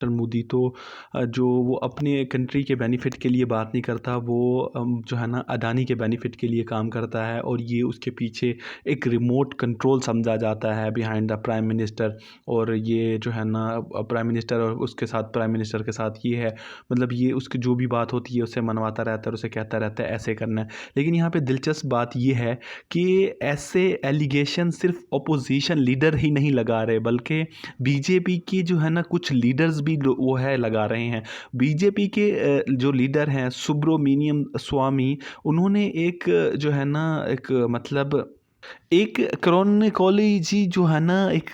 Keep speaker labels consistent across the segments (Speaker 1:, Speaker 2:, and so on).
Speaker 1: मोदी तो जो वो अपने कंट्री के बेनिफिट के लिए बात नहीं करता, वो जो है ना अडानी के बेनिफिट के लिए काम करता है, और ये उसके पीछे एक रिमोट कंट्रोल समझा जाता है बिहाइंड द प्राइम मिनिस्टर। और ये जो है ना प्राइम मिनिस्टर और उसके साथ प्राइम मिनिस्टर के साथ ये है, मतलब ये उसकी जो भी बात होती है उसे मनवाता रहता है और उसे कहता रहता है ऐसे करना है। लेकिन यहाँ पे दिलचस्प बात ये है कि ऐसे एलिगेशन सिर्फ अपोजिशन लीडर ही नहीं लगा रहे, बल्कि बीजेपी के जो है ना कुछ लीडर्स भी वो है लगा रहे हैं। बीजेपी के जो लीडर हैं सुब्रमण्यम स्वामी, उन्होंने एक जो है ना एक मतलब एक क्रॉनिकोलॉजी जो है ना एक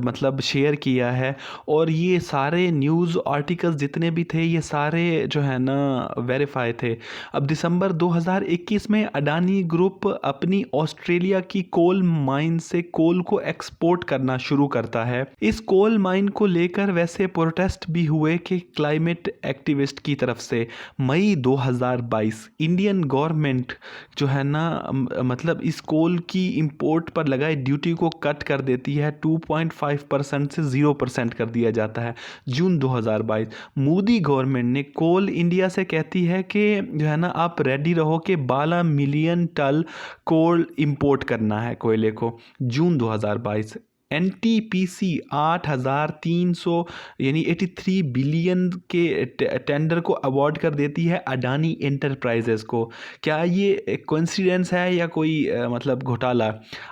Speaker 1: मतलब शेयर किया है। और ये सारे न्यूज़ आर्टिकल्स जितने भी थे ये सारे जो है ना वेरीफाई थे। अब दिसंबर 2021 में अडानी ग्रुप अपनी ऑस्ट्रेलिया की कोल माइन से कोल को एक्सपोर्ट करना शुरू करता है। इस कोल माइन को लेकर वैसे प्रोटेस्ट भी हुए कि क्लाइमेट एक्टिविस्ट की तरफ से। मई 2022 इंडियन गवर्नमेंट जो है ना मतलब इस कोल की इंपोर्ट पर लगाए ड्यूटी को कट कर देती है। 2.5% से 0% कर दिया जाता है। जून 2022 मोदी गवर्नमेंट ने कोल इंडिया से कहती है कि जो है ना आप रेडी रहो कि 12 मिलियन टन कोल इंपोर्ट करना है कोयले को। जून 2022 एनटीपीसी 8,300 यानी 83 बिलियन के टेंडर को अवार्ड कर देती है अडानी एंटरप्राइजेस को। क्या ये कोइंसिडेंस है या कोई मतलब घोटाला?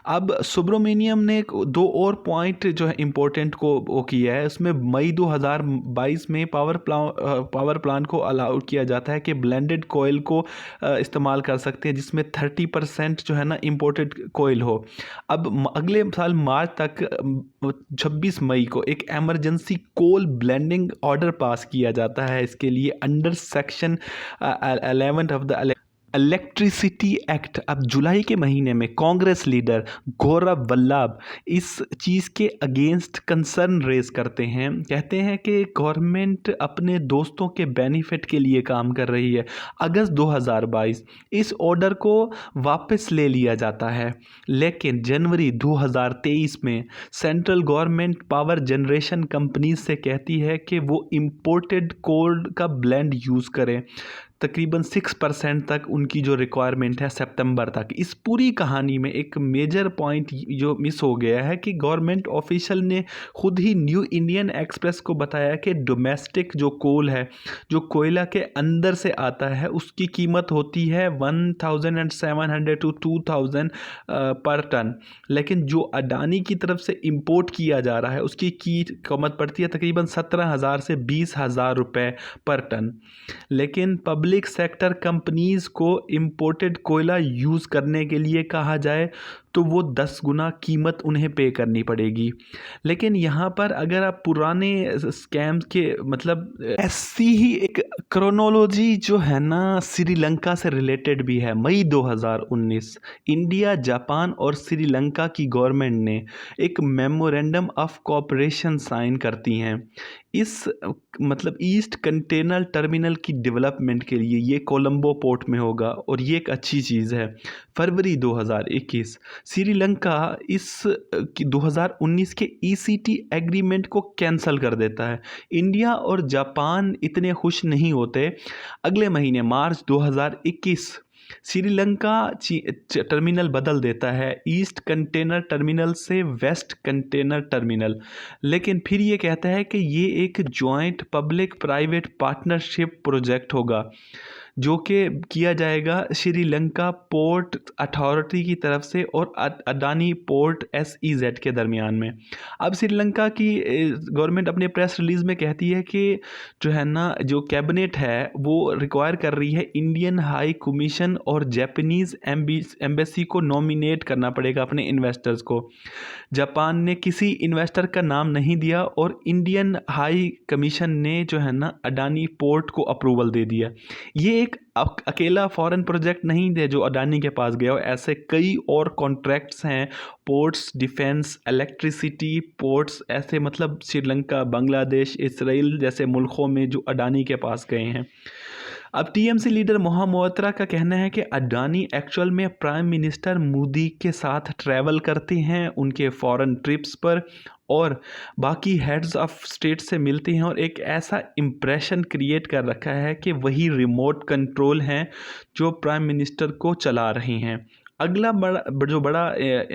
Speaker 1: अब सुब्रमण्यम ने दो और पॉइंट जो है इम्पोर्टेंट को वो किया है। उसमें मई 2022 में पावर प्लांट को अलाउ किया जाता है कि ब्लेंडेड कोयल को इस्तेमाल कर सकते हैं, जिसमें 30% जो है ना इम्पोर्टेड कोयल हो। अब अगले साल मार्च तक 26 मई को एक एमरजेंसी कोल ब्लेंडिंग ऑर्डर पास किया जाता है इसके लिए under section 11 of the electricity act. अब जुलाई के महीने में कांग्रेस लीडर गौरव वल्लभ इस चीज़ के अगेंस्ट कंसर्न रेज करते हैं। कहते हैं कि गवर्नमेंट अपने दोस्तों के बेनिफिट के लिए काम कर रही है। अगस्त 2022 इस ऑर्डर को वापस ले लिया जाता है, लेकिन जनवरी 2023 में central government power generation companies से कहती है कि वो इम्पोर्टेड कोल का ब्लेंड यूज़ करें। तकरीबन 6% तक उनकी जो रिक्वायरमेंट है सितंबर तक। इस पूरी कहानी में एक मेजर पॉइंट जो मिस हो गया है कि गवर्नमेंट ऑफिशियल ने खुद ही न्यू इंडियन एक्सप्रेस को बताया कि डोमेस्टिक जो कोल है, जो कोयला के अंदर से आता है, उसकी कीमत होती है 1,700 to 2,000 पर टन। लेकिन जो अडानी की तरफ से इंपोर्ट किया जा रहा है उसकी कीमत पड़ती है तकरीबन 17,000 से 20,000 रुपये पर टन। लेकिन पब्लिक सेक्टर कंपनीज़ को इंपोर्टेड कोयला यूज़ करने के लिए कहा जाए तो वो 10 गुना कीमत उन्हें पे करनी पड़ेगी। लेकिन यहाँ पर अगर आप पुराने स्कैम्स के मतलब ऐसी ही एक क्रोनोलॉजी जो है ना श्रीलंका से रिलेटेड भी है। मई 2019 इंडिया, जापान और श्रीलंका की गवर्नमेंट ने एक मेमोरेंडम ऑफ कोऑपरेशन साइन करती हैं। इस मतलब ईस्ट कंटेनर टर्मिनल की डेवलपमेंट के लिए। ये कोलंबो पोर्ट में होगा और ये एक अच्छी चीज़ है। फरवरी 2021 श्रीलंका इस 2019 के ईसीटी एग्रीमेंट को कैंसिल कर देता है। इंडिया और जापान इतने खुश नहीं होते। अगले महीने मार्च 2021 श्रीलंका टर्मिनल बदल देता है, ईस्ट कंटेनर टर्मिनल से वेस्ट कंटेनर टर्मिनल। लेकिन फिर ये कहता है कि ये एक joint public private partnership project होगा जो कि किया जाएगा श्रीलंका पोर्ट अथॉरिटी की तरफ से और अडानी पोर्ट SEZ के दरमियान में। अब श्रीलंका की गवर्नमेंट अपने प्रेस रिलीज़ में कहती है कि जो है ना जो कैबिनेट है वो रिक्वायर कर रही है इंडियन हाई कमीशन और जापानीज़ एम्बेसी को नॉमिनेट करना पड़ेगा अपने इन्वेस्टर्स को। जापान ने किसी इन्वेस्टर का नाम नहीं दिया और इंडियन हाई कमीशन ने जो है ना अडानी पोर्ट को अप्रूवल दे दिया। ये एक अकेला फॉरेन प्रोजेक्ट नहीं है जो अडानी के पास गया हो, ऐसे कई और कॉन्ट्रैक्ट्स हैं। पोर्ट्स, डिफेंस, इलेक्ट्रिसिटी, पोर्ट्स, ऐसे मतलब श्रीलंका, बांग्लादेश, इसराइल जैसे मुल्कों में जो अडानी के पास गए हैं। अब टीएमसी लीडर मोहम्मद का कहना है कि अडानी एक्चुअल में प्राइम मिनिस्टर मोदी के साथ ट्रैवल करते हैं उनके फॉरेन ट्रिप्स पर, और बाकी हेड्स ऑफ स्टेट से मिलते हैं और एक ऐसा इम्प्रेशन क्रिएट कर रखा है कि वही रिमोट कंट्रोल हैं जो प्राइम मिनिस्टर को चला रहे हैं। अगला जो बड़ा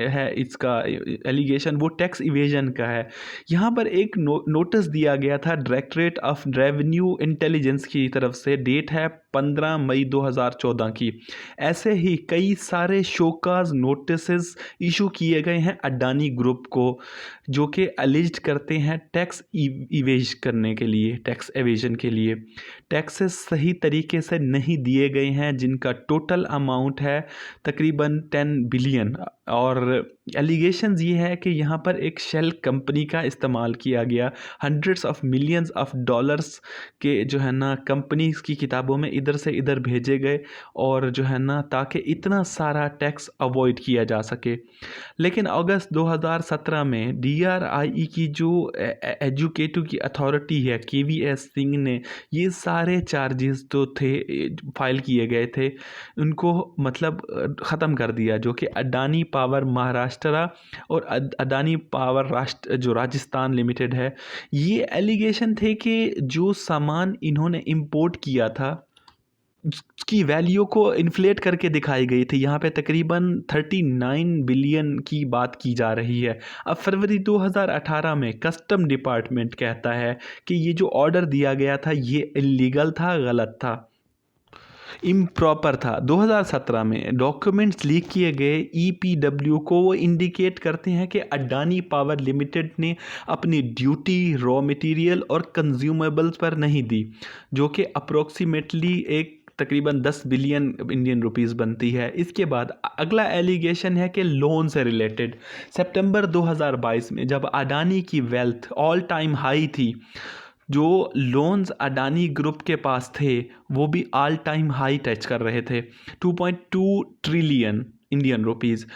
Speaker 1: है इसका एलिगेशन, वो टैक्स इवेजन का है। यहाँ पर एक नोटिस दिया गया था डायरेक्टरेट ऑफ रेवेन्यू इंटेलिजेंस की तरफ से, डेट है 15 मई 2014 की। ऐसे ही कई सारे शोकाज नोटिसेस इशू किए गए हैं अडानी ग्रुप को, जो कि अलिज्ड करते हैं टैक्स इवेज करने के लिए, टैक्स एवेजन के लिए। टैक्सेस सही तरीके से नहीं दिए गए हैं, जिनका टोटल अमाउंट है तकरीबन 10 बिलियन। और एलिगेशंस ये है कि यहाँ पर एक शेल कंपनी का इस्तेमाल किया गया, hundreds of millions of dollars के जो है ना कंपनीज की किताबों में इधर से इधर भेजे गए, और जो है ना ताकि इतना सारा टैक्स अवॉइड किया जा सके। लेकिन अगस्त 2017 में DRI की जो एजुकेटिव की अथॉरिटी है, KVS सिंह ने ये सारे चार्जेस जो थे फाइल किए गए थे उनको मतलब ख़त्म कर दिया, जो कि अडानी पावर महाराष्ट्र और अडानी पावर जो राजस्थान लिमिटेड है। ये एलिगेशन थे कि जो सामान इन्होंने इंपोर्ट किया था उसकी वैल्यू को इन्फ्लेट करके दिखाई गई थी। यहाँ पे तकरीबन 39 बिलियन की बात की जा रही है। अब फरवरी 2018 में कस्टम डिपार्टमेंट कहता है कि ये जो ऑर्डर दिया गया था ये इलीगल था, गलत था, इम्प्रॉपर था। 2017 में डॉक्यूमेंट्स लीक किए गए EPW को, वो इंडिकेट करते हैं कि अडानी पावर लिमिटेड ने अपनी ड्यूटी रॉ मटेरियल और कंज्यूमेबल्स पर नहीं दी, जो कि अप्रोक्सीमेटली एक तकरीबन 10 बिलियन इंडियन रुपीस बनती है। इसके बाद अगला एलिगेशन है कि लोन से रिलेटेड। सितंबर 2022 में जब अडानी की वेल्थ ऑल टाइम हाई थी, जो लोन्स अडानी ग्रुप के पास थे वो भी ऑल टाइम हाई टच कर रहे थे, 2.2 ट्रिलियन इंडियन रुपीस।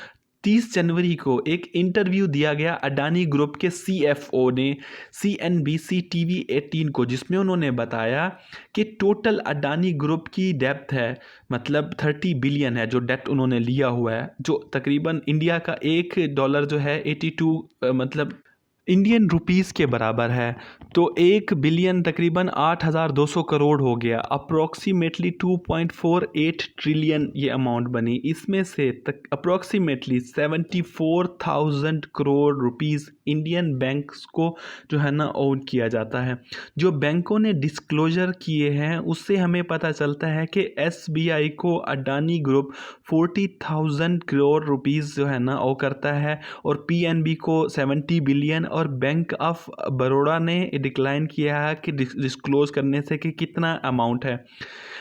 Speaker 1: 30 जनवरी को एक इंटरव्यू दिया गया अडानी ग्रुप के CFO ने CNBC TV 18 को, जिसमें उन्होंने बताया कि टोटल अडानी ग्रुप की डेप्थ है, मतलब 30 बिलियन है जो डेट उन्होंने लिया हुआ है, जो तकरीबन इंडिया का $1 जो है 82 मतलब इंडियन रुपीस के बराबर है। तो 1 बिलियन तकरीबन 8,200 करोड़ हो गया, अप्रोक्सीमेटली 2.48 ट्रिलियन ये अमाउंट बनी। इसमें से approximately 74,000 crore rupees Indian banks को जो है ना ओन किया जाता है। जो बैंकों ने डिस्क्लोजर किए हैं उससे हमें पता चलता है कि SBI को अडानी ग्रुप 40,000 करोड़ रुपीस जो है ना ओ करता है, और PNB को 70 बिलियन, और बैंक ऑफ बड़ौदा ने डिक्लाइन किया है कि डिस्क्लोज करने से कि कितना अमाउंट है।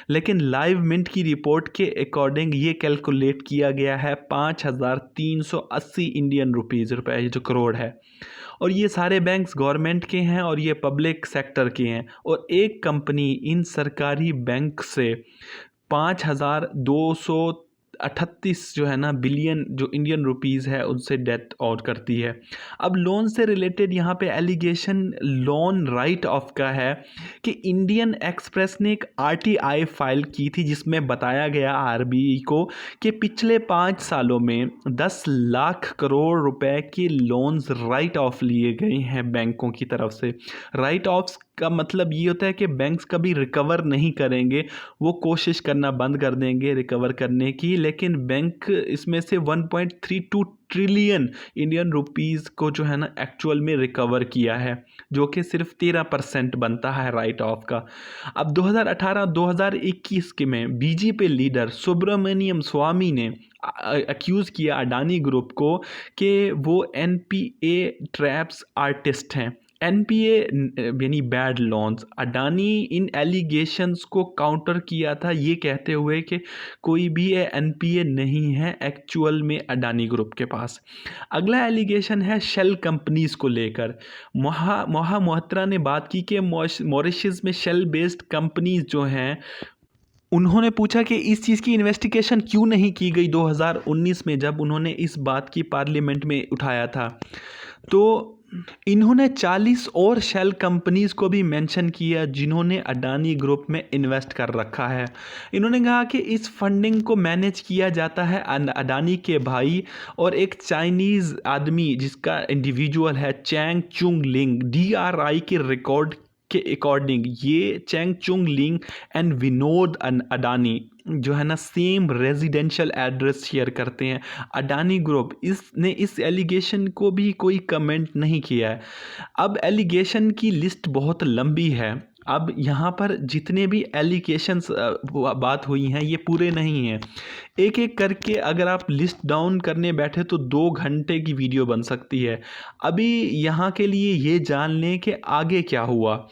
Speaker 1: लेकिन लाइव मिंट की रिपोर्ट के अकॉर्डिंग ये कैलकुलेट किया गया है 5,380 इंडियन रुपए, जो करोड़ है। और ये सारे बैंक्स गवर्नमेंट के हैं और ये पब्लिक सेक्टर के हैं, और एक कंपनी इन सरकारी बैंक से 5,238 जो है ना बिलियन जो इंडियन रुपीस है उनसे डेट आउट करती है। अब लोन से रिलेटेड यहाँ पे एलिगेशन लोन राइट ऑफ का है कि इंडियन एक्सप्रेस ने एक RTI फाइल की थी, जिसमें बताया गया RBI को कि पिछले 5 सालों में 10 लाख करोड़ रुपए के लोन्स राइट ऑफ लिए गए हैं बैंकों की तरफ से। राइट ऑफ्स का मतलब ये होता है कि बैंक्स कभी रिकवर नहीं करेंगे, वो कोशिश करना बंद कर देंगे रिकवर करने की, लेकिन बैंक इसमें से 1.32 ट्रिलियन इंडियन रुपीस को जो है ना एक्चुअल में रिकवर किया है, जो कि सिर्फ 13% बनता है राइट ऑफ का। अब 2018-2021 के में BJP लीडर सुब्रमण्यम स्वामी ने अक्यूज़ किया अडानी ग्रुप को कि वो NPA ट्रैप्स आर्टिस्ट हैं। NPA यानी बैड लोन्स। अडानी इन एलिगेशंस को काउंटर किया था ये कहते हुए कि कोई भी NPA नहीं है एक्चुअल में अडानी ग्रुप के पास। अगला एलिगेशन है शेल कंपनीज़ को लेकर। मोहम्मद ने बात की कि मॉरिशस में शेल बेस्ड कंपनीज जो हैं, उन्होंने पूछा कि इस चीज़ की इन्वेस्टिगेशन क्यों नहीं की गई 2019 में, जब उन्होंने इस बात की पार्लियामेंट में उठाया था। तो इन्होंने 40 और शेल कंपनीज़ को भी मेंशन किया जिन्होंने अडानी ग्रुप में इन्वेस्ट कर रखा है। इन्होंने कहा कि इस फंडिंग को मैनेज किया जाता है अडानी के भाई और एक चाइनीज़ आदमी जिसका इंडिविजुअल है चैंग चुंग लिंग। DRI के रिकॉर्ड के अकॉर्डिंग ये चैंग चुंग लिंग एंड विनोद अडानी जो है ना सेम रेजिडेंशियल एड्रेस शेयर करते हैं। अडानी ग्रुप इसने इस एलिगेशन को भी कोई कमेंट नहीं किया है। अब एलिगेशन की लिस्ट बहुत लंबी है। अब यहाँ पर जितने भी एलिगेशंस बात हुई हैं ये पूरे नहीं हैं। एक एक करके अगर आप लिस्ट डाउन करने बैठे तो 2 घंटे की वीडियो बन सकती है। अभी यहाँ के लिए ये जान लें कि आगे क्या हुआ।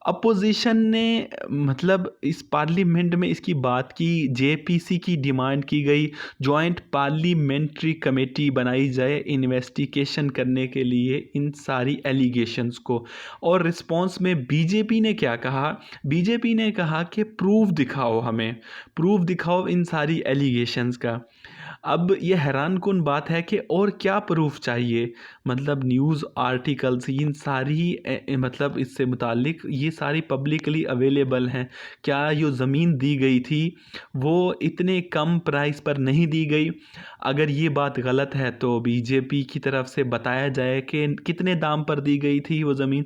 Speaker 1: अपोजिशन ने मतलब इस पार्लियामेंट में इसकी बात की, JPC की डिमांड की गई जॉइंट पार्लियामेंट्री कमेटी बनाई जाए इन्वेस्टिगेशन करने के लिए इन सारी एलिगेशंस को। और रिस्पांस में बीजेपी ने क्या कहा? बीजेपी ने कहा कि प्रूफ दिखाओ, हमें प्रूफ दिखाओ इन सारी एलिगेशंस का। अब ये हैरानकुन बात है कि और क्या प्रूफ चाहिए? मतलब न्यूज़ आर्टिकल्स इन सारी मतलब इससे मुतालिक ये सारी पब्लिकली अवेलेबल हैं। क्या जो ज़मीन दी गई थी वो इतने कम प्राइस पर नहीं दी गई? अगर ये बात गलत है तो बीजेपी की तरफ से बताया जाए कि कितने दाम पर दी गई थी वो ज़मीन।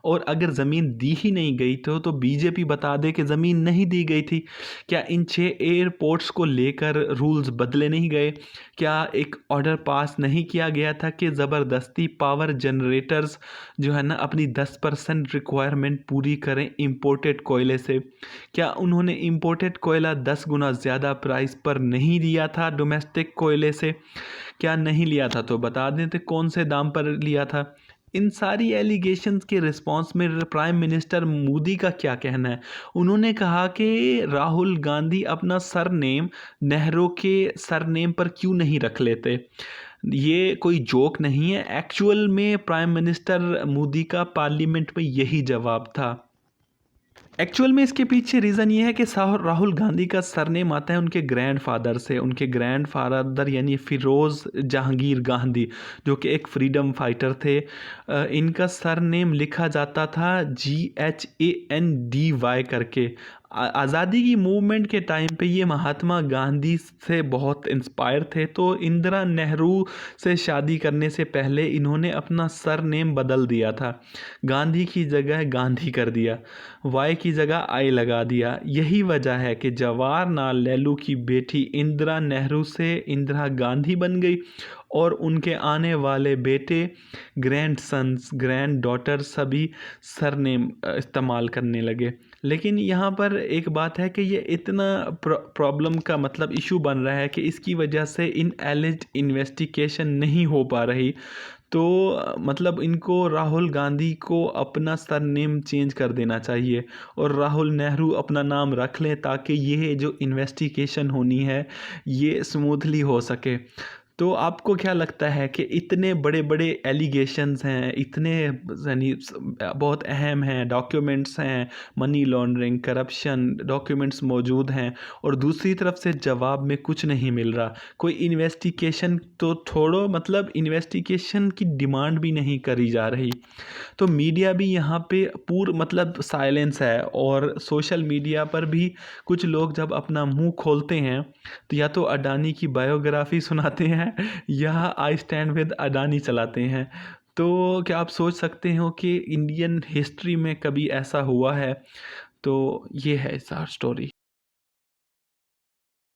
Speaker 1: और अगर ज़मीन दी ही नहीं गई तो बीजेपी बता दे कि ज़मीन नहीं दी गई थी। क्या इन 6 एयरपोर्ट्स को लेकर रूल्स बदले नहीं गए? क्या एक ऑर्डर पास नहीं किया गया था कि ज़बरदस्ती पावर जनरेटर्स जो है ना अपनी 10% रिक्वायरमेंट पूरी करें इंपोर्टेड कोयले से? क्या उन्होंने इंपोर्टेड कोयला 10 गुना ज़्यादा प्राइस पर नहीं दिया था डोमेस्टिक कोयले से? क्या नहीं लिया था तो बता दें तो कौन से दाम पर लिया था? इन सारी एलिगेशंस के रिस्पांस में प्राइम मिनिस्टर मोदी का क्या कहना है? उन्होंने कहा कि राहुल गांधी अपना सरनेम नेहरू के सरनेम पर क्यों नहीं रख लेते। ये कोई जोक नहीं है, एक्चुअल में प्राइम मिनिस्टर मोदी का पार्लियामेंट में यही जवाब था। एक्चुअल में इसके पीछे रीज़न ये है कि राहुल गांधी का सरनेम आता है उनके ग्रैंडफादर से। उनके ग्रैंडफादर यानी फिरोज़ जहांगीर गांधी जो कि एक फ्रीडम फाइटर थे। इनका सरनेम लिखा जाता था GHANDY करके। आज़ादी की मूवमेंट के टाइम पे ये महात्मा गांधी से बहुत इंस्पायर थे, तो इंदिरा नेहरू से शादी करने से पहले इन्होंने अपना सरनेम बदल दिया था। गांधी की जगह गांधी कर दिया, वाई की जगह आई लगा दिया। यही वजह है कि जवाहरलाल नेहरू की बेटी इंदिरा नेहरू से इंदिरा गांधी बन गई और उनके आने वाले बेटे, ग्रैंडसन्स, ग्रैंड डॉटर सभी सरनेम इस्तेमाल करने लगे। लेकिन यहाँ पर एक बात है कि ये इतना प्रॉब्लम का मतलब इशू बन रहा है कि इसकी वजह से इन एलिज्ड इन्वेस्टिगेशन नहीं हो पा रही। तो मतलब इनको राहुल गांधी को अपना सरनेम चेंज कर देना चाहिए और राहुल नेहरू अपना नाम रख लें ताकि ये जो इन्वेस्टिगेशन होनी है ये स्मूथली हो सके। तो आपको क्या लगता है कि इतने बड़े बड़े एलिगेशंस हैं, इतने यानी बहुत अहम हैं, डॉक्यूमेंट्स हैं, मनी लॉन्ड्रिंग, करप्शन डॉक्यूमेंट्स मौजूद हैं और दूसरी तरफ से जवाब में कुछ नहीं मिल रहा। कोई इन्वेस्टिगेशन तो छोड़ो, मतलब इन्वेस्टिगेशन की डिमांड भी नहीं करी जा रही। तो मीडिया भी यहाँ पे मतलब साइलेंस है। और सोशल मीडिया पर भी कुछ लोग जब अपना मुंह खोलते हैं तो या तो अडानी की बायोग्राफी सुनाते हैं या आई स्टैंड विद अडानी चलाते हैं। तो क्या आप सोच सकते हो कि इंडियन हिस्ट्री में कभी ऐसा हुआ है? तो ये है सारी स्टोरी।